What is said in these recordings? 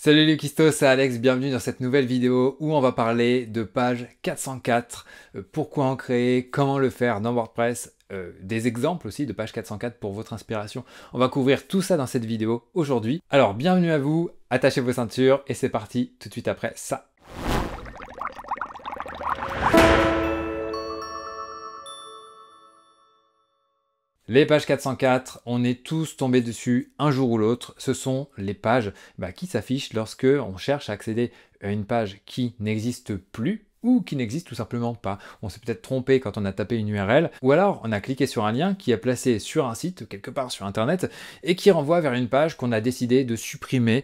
Salut les Cuistots, c'est Alex, bienvenue dans cette nouvelle vidéo où on va parler de page 404, pourquoi en créer, comment le faire dans WordPress, des exemples aussi de page 404 pour votre inspiration. On va couvrir tout ça dans cette vidéo aujourd'hui. Alors bienvenue à vous, attachez vos ceintures et c'est parti tout de suite après ça. Les pages 404, on est tous tombés dessus un jour ou l'autre. Ce sont les pages qui s'affichent lorsque on cherche à accéder à une page qui n'existe plus ou qui n'existe tout simplement pas. On s'est peut-être trompé quand on a tapé une URL, ou alors on a cliqué sur un lien qui est placé sur un site, quelque part sur Internet, et qui renvoie vers une page qu'on a décidé de supprimer,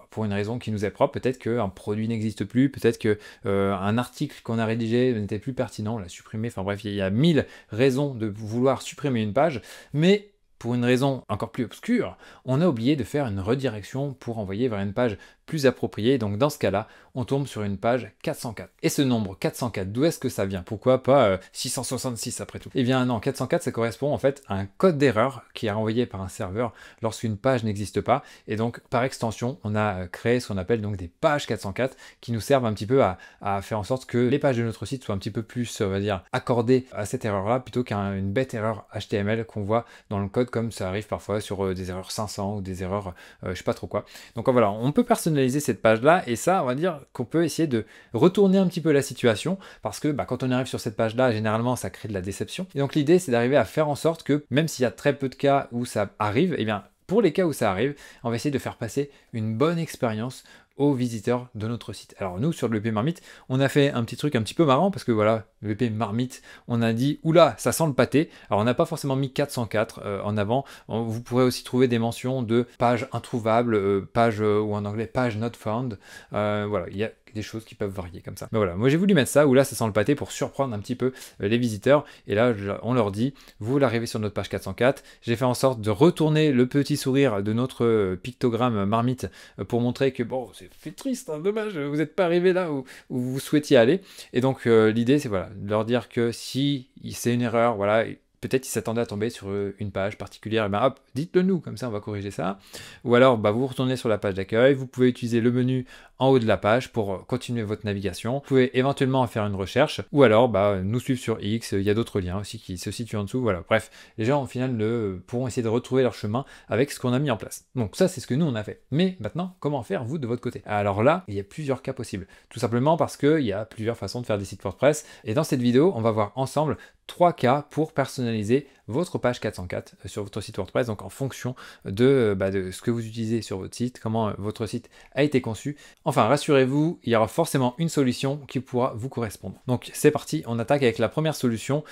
pour une raison qui nous est propre. Peut-être qu'un produit n'existe plus, peut-être qu'un article qu'on a rédigé n'était plus pertinent, on l'a supprimé, enfin bref, il y a 1000 raisons de vouloir supprimer une page, mais pour une raison encore plus obscure, on a oublié de faire une redirection pour envoyer vers une page plus appropriée. Donc dans ce cas-là, on tombe sur une page 404. Et ce nombre 404, d'où est-ce que ça vient? Pourquoi pas 666 après tout? Eh bien non, 404, ça correspond en fait à un code d'erreur qui est renvoyé par un serveur lorsqu'une page n'existe pas. Et donc par extension, on a créé ce qu'on appelle donc des pages 404 qui nous servent un petit peu à faire en sorte que les pages de notre site soient un petit peu plus, on va dire, accordées à cette erreur-là plutôt qu'une bête erreur HTML qu'on voit dans le code, comme ça arrive parfois sur des erreurs 500 ou des erreurs je sais pas trop quoi. Donc voilà, on peut personnaliser cette page-là, et ça, on va dire qu'on peut essayer de retourner un petit peu la situation, parce que quand on arrive sur cette page-là, généralement, ça crée de la déception. Et donc l'idée, c'est d'arriver à faire en sorte que, même s'il y a très peu de cas où ça arrive, eh bien, pour les cas où ça arrive, on va essayer de faire passer une bonne expérience aux visiteurs de notre site. Alors nous, sur le WP Marmite, on a fait un petit truc un petit peu marrant, parce que voilà, le WP Marmite, on a dit, oula, ça sent le pâté. Alors on n'a pas forcément mis 404 en avant. Vous pourrez aussi trouver des mentions de pages introuvables, pages, ou en anglais, page not found. Voilà, il y a des choses qui peuvent varier comme ça. Mais voilà, moi j'ai voulu mettre ça, où là ça sent le pâté pour surprendre un petit peu les visiteurs. Et là, on leur dit, vous l'arrivez sur notre page 404. J'ai fait en sorte de retourner le petit sourire de notre pictogramme Marmite pour montrer que bon, c'est triste, hein, dommage, vous n'êtes pas arrivé là où vous souhaitiez aller. Et donc l'idée, c'est voilà, de leur dire que si c'est une erreur, voilà, peut-être qu'ils s'attendaient à tomber sur une page particulière, et ben hop, dites-le nous, comme ça on va corriger ça. Ou alors vous retournez sur la page d'accueil, vous pouvez utiliser le menu en haut de la page pour continuer votre navigation. Vous pouvez éventuellement faire une recherche, ou alors nous suivre sur X, il y a d'autres liens aussi qui se situent en dessous. Voilà, bref, les gens au final pourront essayer de retrouver leur chemin avec ce qu'on a mis en place. Donc ça, c'est ce que nous on a fait. Mais maintenant, comment faire vous de votre côté? Alors là, il y a plusieurs cas possibles. Tout simplement parce qu'il y a plusieurs façons de faire des sites WordPress. Et dans cette vidéo, on va voir ensemble 3 cas pour personnaliser votre page 404 sur votre site WordPress, donc en fonction de ce que vous utilisez sur votre site, comment votre site a été conçu. Enfin, rassurez-vous, il y aura forcément une solution qui pourra vous correspondre. Donc c'est parti, on attaque avec la première solution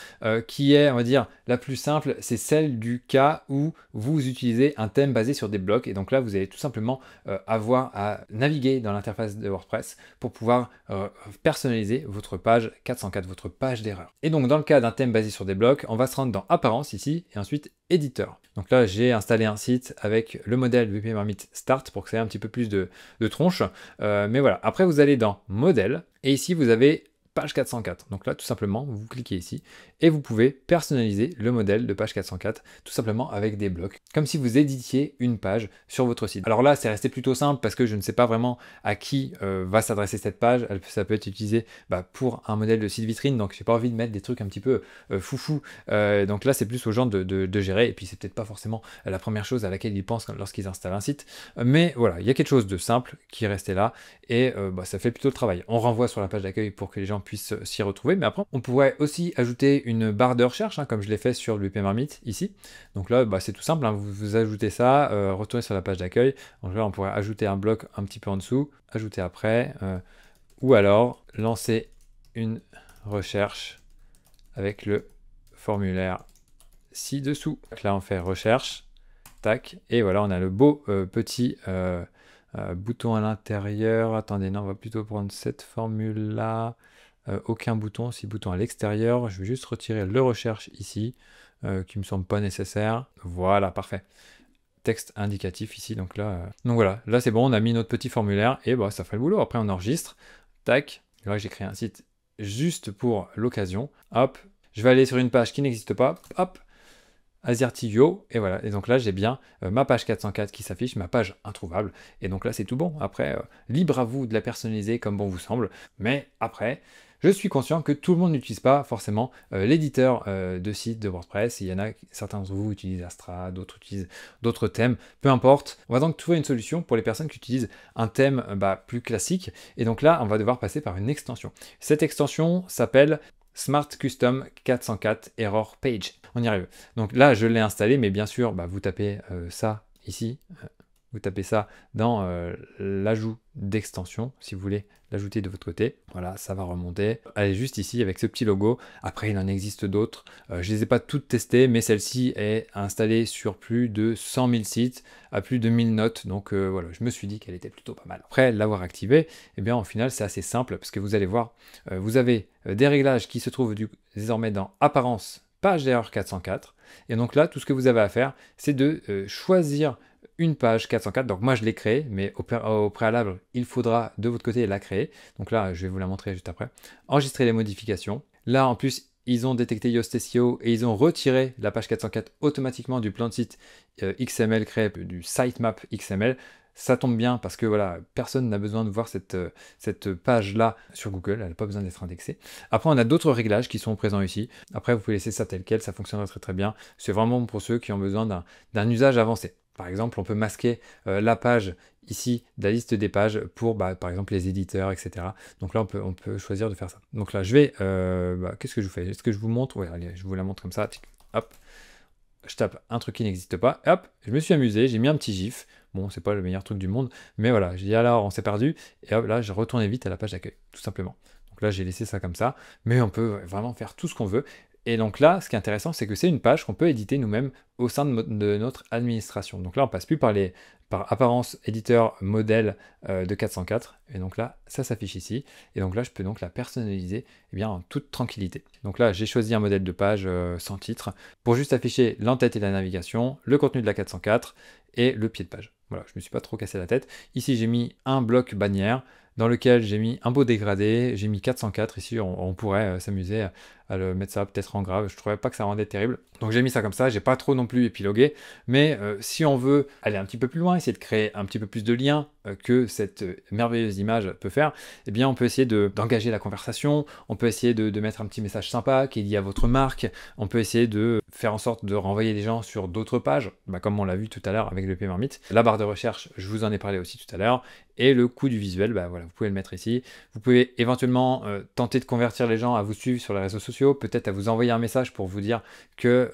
qui est, on va dire, la plus simple. C'est celle du cas où vous utilisez un thème basé sur des blocs, et donc là vous allez tout simplement avoir à naviguer dans l'interface de WordPress pour pouvoir personnaliser votre page 404, votre page d'erreur. Et donc dans le cas d'un thème basé sur des blocs, on va se rendre dans Apparence ici, et ensuite Éditeur. Donc là, j'ai installé un site avec le modèle WP Marmite Start pour que ça ait un petit peu plus de tronche. Mais voilà, après vous allez dans Modèle, et ici vous avez page 404. Donc là, tout simplement, vous cliquez ici et vous pouvez personnaliser le modèle de page 404 tout simplement avec des blocs, comme si vous éditiez une page sur votre site. Alors là, c'est resté plutôt simple parce que je ne sais pas vraiment à qui va s'adresser cette page. Ça peut être utilisé pour un modèle de site vitrine, donc j'ai pas envie de mettre des trucs un petit peu foufou. Donc là, c'est plus aux gens de gérer, et puis c'est peut-être pas forcément la première chose à laquelle ils pensent lorsqu'ils installent un site. Mais voilà, il y a quelque chose de simple qui est resté là, et ça fait plutôt le travail. On renvoie sur la page d'accueil pour que les gens puissent s'y retrouver, mais après on pourrait aussi ajouter une barre de recherche, comme je l'ai fait sur le WP Marmite ici. Donc là c'est tout simple, vous ajoutez ça, retournez sur la page d'accueil. Donc là on pourrait ajouter un bloc un petit peu en dessous, ajouter après, ou alors lancer une recherche avec le formulaire ci-dessous. Là on fait recherche, tac, et voilà, on a le beau petit bouton à l'intérieur. Attendez, non, on va plutôt prendre cette formule là. Aucun bouton, si bouton à l'extérieur. Je vais juste retirer le recherche ici, qui me semble pas nécessaire. Voilà, parfait. Texte indicatif ici, donc là, donc voilà, là c'est bon, on a mis notre petit formulaire, et ça fait le boulot. Après on enregistre, tac. Là j'ai créé un site juste pour l'occasion. Hop, je vais aller sur une page qui n'existe pas. Hop, AZERTY et voilà. Et donc là, j'ai bien ma page 404 qui s'affiche, ma page introuvable. Et donc là, c'est tout bon. Après, libre à vous de la personnaliser comme bon vous semble. Mais après, je suis conscient que tout le monde n'utilise pas forcément l'éditeur de site de WordPress. Il y en a, certains d'entre vous utilisent Astra, d'autres utilisent d'autres thèmes. Peu importe. On va donc trouver une solution pour les personnes qui utilisent un thème plus classique. Et donc là, on va devoir passer par une extension. Cette extension s'appelle Smart Custom 404 Error Page. On y arrive. Donc là, je l'ai installé, mais bien sûr, vous tapez ça ici. Vous tapez ça dans l'ajout d'extension, si vous voulez l'ajouter de votre côté. Voilà, ça va remonter. Elle est juste ici avec ce petit logo. Après, il en existe d'autres. Je ne les ai pas toutes testées, mais celle-ci est installée sur plus de 100 000 sites, à plus de 1000 notes. Donc voilà, je me suis dit qu'elle était plutôt pas mal. Après l'avoir activée, eh bien, au final, c'est assez simple, parce que vous allez voir, vous avez des réglages qui se trouvent désormais dans Apparence, page d'erreur 404. Et donc là, tout ce que vous avez à faire, c'est de choisir une page 404, donc moi je l'ai créée, mais au préalable, il faudra de votre côté la créer. Donc là, je vais vous la montrer juste après. Enregistrer les modifications. Là, en plus, ils ont détecté Yoast SEO et ils ont retiré la page 404 automatiquement du plan de site XML créé, du sitemap XML. Ça tombe bien parce que voilà, personne n'a besoin de voir cette page-là sur Google, elle n'a pas besoin d'être indexée. Après, on a d'autres réglages qui sont présents ici. Après, vous pouvez laisser ça tel quel, ça fonctionnera très très bien. C'est vraiment pour ceux qui ont besoin d'un usage avancé. Par exemple, on peut masquer la page ici de la liste des pages pour, par exemple, les éditeurs, etc. Donc là, on peut choisir de faire ça. Donc là, je vais... qu'est-ce que je vous fais? Est-ce que je vous montre? Oui, allez, je vous la montre comme ça. Hop, je tape un truc qui n'existe pas. Hop, je me suis amusé, j'ai mis un petit gif. Bon, c'est pas le meilleur truc du monde, mais voilà, j'ai dit alors, on s'est perdu. Et hop, là, j'ai retourné vite à la page d'accueil, tout simplement. Donc là, j'ai laissé ça comme ça, mais on peut vraiment faire tout ce qu'on veut. Et donc là, ce qui est intéressant, c'est que c'est une page qu'on peut éditer nous-mêmes au sein de notre administration. Donc là, on passe plus par apparence éditeur modèle de 404. Et donc là, ça s'affiche ici. Et donc là, je peux donc la personnaliser en toute tranquillité. Donc là, j'ai choisi un modèle de page sans titre pour juste afficher l'entête et la navigation, le contenu de la 404 et le pied de page. Voilà, je ne me suis pas trop cassé la tête. Ici, j'ai mis un bloc bannière dans lequel j'ai mis un beau dégradé, j'ai mis 404, ici on pourrait s'amuser à le mettre ça peut-être en grave, je trouvais pas que ça rendait terrible. Donc j'ai mis ça comme ça, j'ai pas trop non plus épilogué, mais si on veut aller un petit peu plus loin, essayer de créer un petit peu plus de liens que cette merveilleuse image peut faire, eh bien on peut essayer d'engager la conversation, on peut essayer de mettre un petit message sympa qui est lié à votre marque, on peut essayer de faire en sorte de renvoyer les gens sur d'autres pages, comme on l'a vu tout à l'heure avec le Paymermite. La barre de recherche, je vous en ai parlé aussi tout à l'heure, et le coût du visuel, voilà, vous pouvez le mettre ici. Vous pouvez éventuellement tenter de convertir les gens à vous suivre sur les réseaux sociaux, peut-être à vous envoyer un message pour vous dire que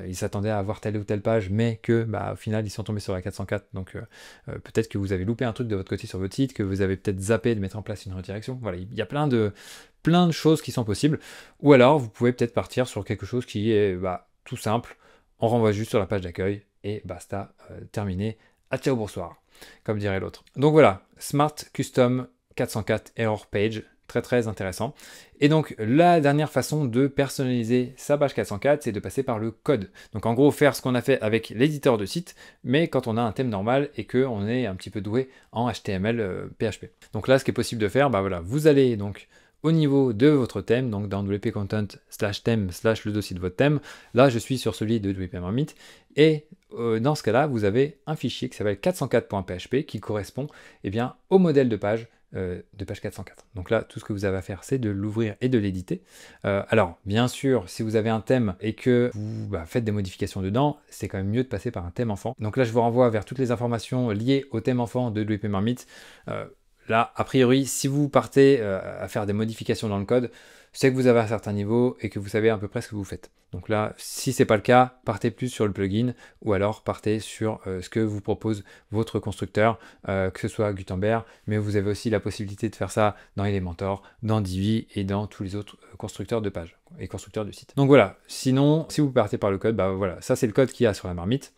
ils s'attendaient à avoir telle ou telle page, mais que au final ils sont tombés sur la 404. Donc peut-être que vous avez loupé un truc de votre côté sur votre site, que vous avez peut-être zappé de mettre en place une redirection. Voilà, il y a plein de choses qui sont possibles. Ou alors vous pouvez peut-être partir sur quelque chose qui est tout simple. On renvoie juste sur la page d'accueil et basta, terminé. À ciao, bonsoir, comme dirait l'autre. Donc voilà, Smart Custom 404 Error Page, très très intéressant. Et donc la dernière façon de personnaliser sa page 404, c'est de passer par le code. Donc en gros, faire ce qu'on a fait avec l'éditeur de site, mais quand on a un thème normal et qu'on est un petit peu doué en HTML, PHP. Donc là, ce qui est possible de faire, voilà, vous allez donc au niveau de votre thème, donc dans WP Content /thème/ le dossier de votre thème. Là, je suis sur celui de WP Marmite. Et dans ce cas-là, vous avez un fichier qui s'appelle 404.php qui correspond au modèle de page 404. Donc là, tout ce que vous avez à faire, c'est de l'ouvrir et de l'éditer. Alors, bien sûr, si vous avez un thème et que vous faites des modifications dedans, c'est quand même mieux de passer par un thème enfant. Donc là, je vous renvoie vers toutes les informations liées au thème enfant de WP Marmite. Là, a priori, si vous partez à faire des modifications dans le code, c'est que vous avez un certain niveau et que vous savez à peu près ce que vous faites. Donc là, si ce n'est pas le cas, partez plus sur le plugin ou alors partez sur ce que vous propose votre constructeur, que ce soit Gutenberg, mais vous avez aussi la possibilité de faire ça dans Elementor, dans Divi et dans tous les autres constructeurs de pages et constructeurs de sites. Donc voilà, sinon, si vous partez par le code, voilà, ça c'est le code qu'il y a sur la marmite.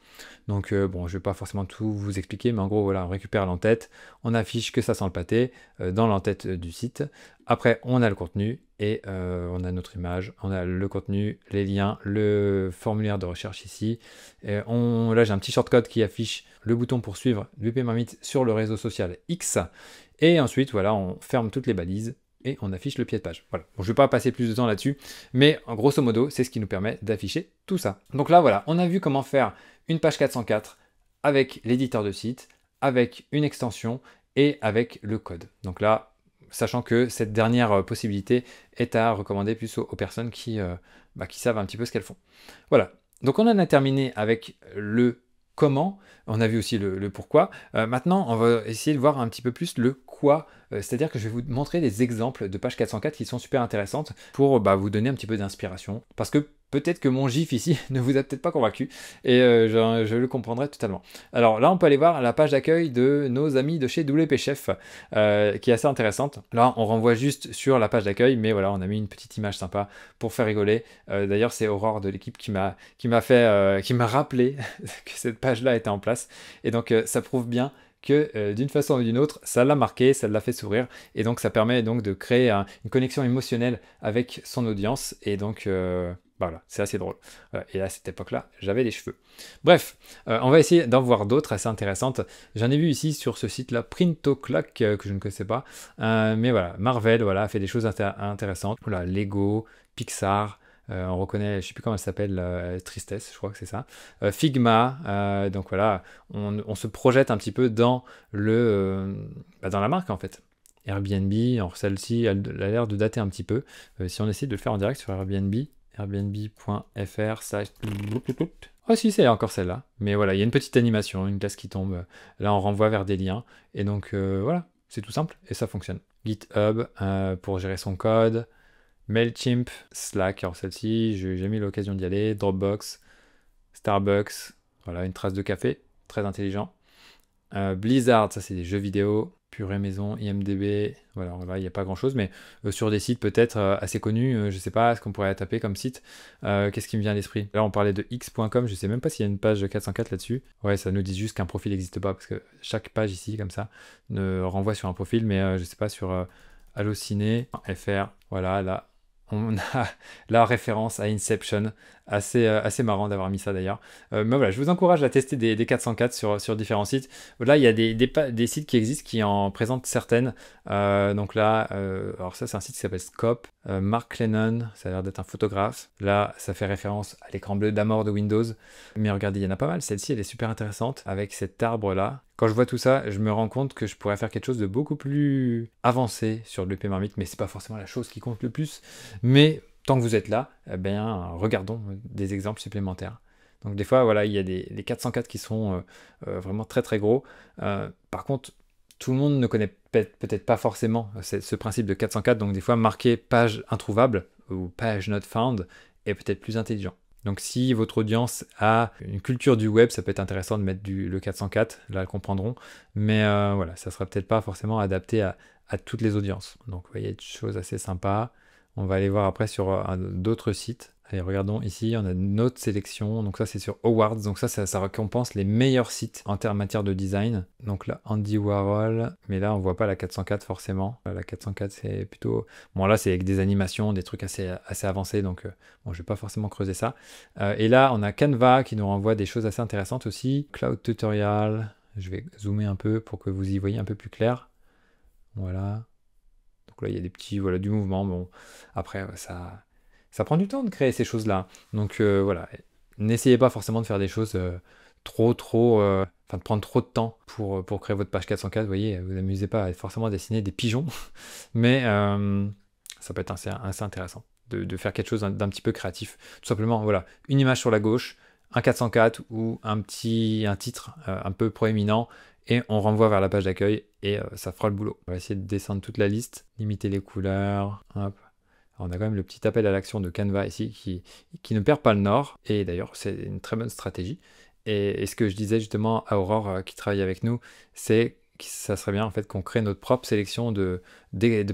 Donc bon, je ne vais pas forcément tout vous expliquer, mais en gros, voilà, on récupère l'entête, on affiche que ça sent le pâté dans l'entête du site. Après, on a le contenu et on a notre image, on a le contenu, les liens, le formulaire de recherche ici. Et là, j'ai un petit shortcode qui affiche le bouton pour suivre WP Marmite sur le réseau social X. Et ensuite, voilà, on ferme toutes les balises et on affiche le pied de page. Voilà. Bon, je ne vais pas passer plus de temps là-dessus, mais en grosso modo, c'est ce qui nous permet d'afficher tout ça. Donc là, voilà, on a vu comment faire une page 404 avec l'éditeur de site, avec une extension et avec le code. Donc là, sachant que cette dernière possibilité est à recommander plus aux personnes qui savent un petit peu ce qu'elles font. Voilà. Donc on en a terminé avec le comment, on a vu aussi le pourquoi. Maintenant, on va essayer de voir un petit peu plus le quoi, c'est-à-dire que je vais vous montrer des exemples de pages 404 qui sont super intéressantes pour vous donner un petit peu d'inspiration, parce que peut-être que mon gif ici ne vous a peut-être pas convaincu, et je le comprendrai totalement. Alors là, on peut aller voir la page d'accueil de nos amis de chez WP Chef, qui est assez intéressante. Là, on renvoie juste sur la page d'accueil, mais voilà, on a mis une petite image sympa pour faire rigoler. D'ailleurs, c'est Aurore de l'équipe qui m'a rappelé que cette page-là était en place, et donc ça prouve bien que d'une façon ou d'une autre, ça l'a marqué, ça l'a fait sourire, et donc ça permet donc de créer une connexion émotionnelle avec son audience, et donc voilà, c'est assez drôle. Et à cette époque-là, j'avais des cheveux. Bref, on va essayer d'en voir d'autres assez intéressantes. J'en ai vu ici sur ce site-là, Printoclock, que je ne connaissais pas, mais voilà, Marvel, voilà, a fait des choses intéressantes. Voilà, Lego, Pixar. On reconnaît, je ne sais plus comment elle s'appelle, Tristesse, je crois que c'est ça. Figma, donc voilà, on se projette un petit peu dans dans la marque en fait. Airbnb, alors celle-ci, elle a l'air de dater un petit peu. Si on essaie de le faire en direct sur Airbnb, airbnb.fr/. Ah si, c'est encore celle-là. Mais voilà, il y a une petite animation, une glace qui tombe. Là, on renvoie vers des liens. Et donc voilà, c'est tout simple et ça fonctionne. GitHub pour gérer son code. Mailchimp, Slack, alors celle-ci, j'ai jamais eu l'occasion d'y aller, Dropbox, Starbucks, voilà, une trace de café, très intelligent. Blizzard, ça c'est des jeux vidéo, Purée Maison, IMDB, voilà, là il n'y a pas grand-chose, mais sur des sites peut-être assez connus, je ne sais pas ce qu'on pourrait taper comme site, qu'est-ce qui me vient à l'esprit? Là on parlait de x.com, je ne sais même pas s'il y a une page 404 là-dessus, ouais ça nous dit juste qu'un profil n'existe pas, parce que chaque page ici, comme ça, ne renvoie sur un profil, mais je ne sais pas, sur Allociné.fr, voilà, là, on a la référence à Inception, assez marrant d'avoir mis ça d'ailleurs. Mais voilà, je vous encourage à tester des 404 sur différents sites. Là, il y a des sites qui existent qui en présentent certaines. Donc là, alors ça c'est un site qui s'appelle Scope. Mark Lennon, ça a l'air d'être un photographe. Là, ça fait référence à l'écran bleu d'Amor de Windows. Mais regardez, il y en a pas mal. Celle-ci, elle est super intéressante avec cet arbre-là. Quand je vois tout ça, je me rends compte que je pourrais faire quelque chose de beaucoup plus avancé sur le l'EP Marmite, mais c'est pas forcément la chose qui compte le plus. Mais tant que vous êtes là, eh bien, regardons des exemples supplémentaires. Donc des fois, voilà, il y a les 404 qui sont vraiment très très gros. Par contre, tout le monde ne connaît peut-être pas forcément ce principe de 404, donc des fois marquer page introuvable ou page not found est peut-être plus intelligent. Donc si votre audience a une culture du web, ça peut être intéressant de mettre le 404, là elles comprendront, mais voilà, ça sera peut-être pas forcément adapté à toutes les audiences. Donc vous voyez, il y a des choses assez sympas. On va aller voir après sur d'autres sites. Allez, regardons ici, on a une autre sélection. Donc ça, c'est sur Awards. Donc ça récompense les meilleurs sites en matière de design. Donc là, Andy Warhol. Mais là, on voit pas la 404 forcément. La 404, c'est plutôt... Bon, là, c'est avec des animations, des trucs assez avancés. Donc, bon, je vais pas forcément creuser ça. Et là, on a Canva qui nous renvoie des choses assez intéressantes aussi. Cloud Tutorial. Je vais zoomer un peu pour que vous y voyez un peu plus clair. Voilà. Donc là, il y a des petits, voilà, du mouvement. Bon, après, ça prend du temps de créer ces choses-là. Donc voilà, n'essayez pas forcément de faire des choses enfin de prendre trop de temps pour créer votre page 404. Vous voyez, vous amusez pas à forcément dessiner des pigeons, mais ça peut être assez intéressant de faire quelque chose d'un petit peu créatif. Tout simplement, voilà, une image sur la gauche, un 404 ou un titre un peu proéminent, et on renvoie vers la page d'accueil et ça fera le boulot. On va essayer de descendre toute la liste, limiter les couleurs, hop. Alors, on a quand même le petit appel à l'action de Canva ici qui ne perd pas le nord, et d'ailleurs c'est une très bonne stratégie. Et ce que je disais justement à Aurore qui travaille avec nous, c'est que ça serait bien en fait qu'on crée notre propre sélection de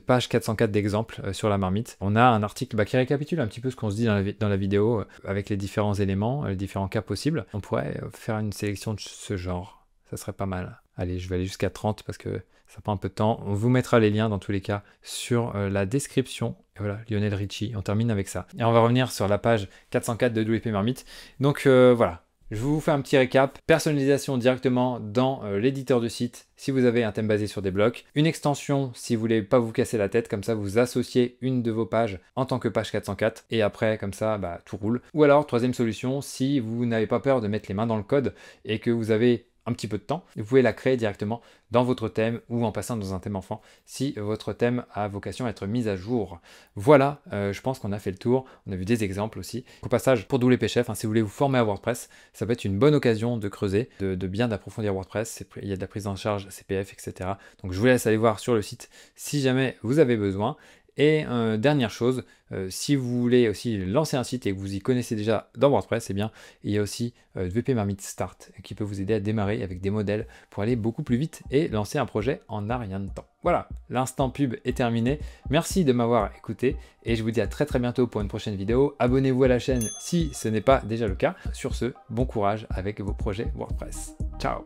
pages 404 d'exemples sur la marmite. On a un article qui récapitule un petit peu ce qu'on se dit dans la vidéo avec les différents éléments, les différents cas possibles. On pourrait faire une sélection de ce genre, ça serait pas mal. Allez, je vais aller jusqu'à 30 parce que ça prend un peu de temps. On vous mettra les liens dans tous les cas sur la description. Et voilà, Lionel Richie, on termine avec ça. Et on va revenir sur la page 404 de WP Marmite. Donc voilà, Je vous fais un petit récap. Personnalisation directement dans l'éditeur de site si vous avez un thème basé sur des blocs. Une extension si vous voulez pas vous casser la tête, comme ça vous associez une de vos pages en tant que page 404 et après comme ça tout roule. Ou alors troisième solution, si vous n'avez pas peur de mettre les mains dans le code et que vous avez un petit peu de temps, vous pouvez la créer directement dans votre thème ou en passant dans un thème enfant si votre thème a vocation à être mis à jour. Voilà, je pense qu'on a fait le tour. On a vu des exemples aussi. Au passage, pour WP Chef, si vous voulez vous former à WordPress, ça peut être une bonne occasion de creuser, de bien d'approfondir WordPress. Il y a de la prise en charge CPF, etc. Donc je vous laisse aller voir sur le site si jamais vous avez besoin. Et dernière chose, si vous voulez aussi lancer un site et que vous y connaissez déjà dans WordPress, eh bien, il y a aussi WP Marmite Start qui peut vous aider à démarrer avec des modèles pour aller beaucoup plus vite et lancer un projet en un rien de temps. Voilà, l'instant pub est terminé. Merci de m'avoir écouté et je vous dis à très bientôt pour une prochaine vidéo. Abonnez-vous à la chaîne si ce n'est pas déjà le cas. Sur ce, bon courage avec vos projets WordPress. Ciao!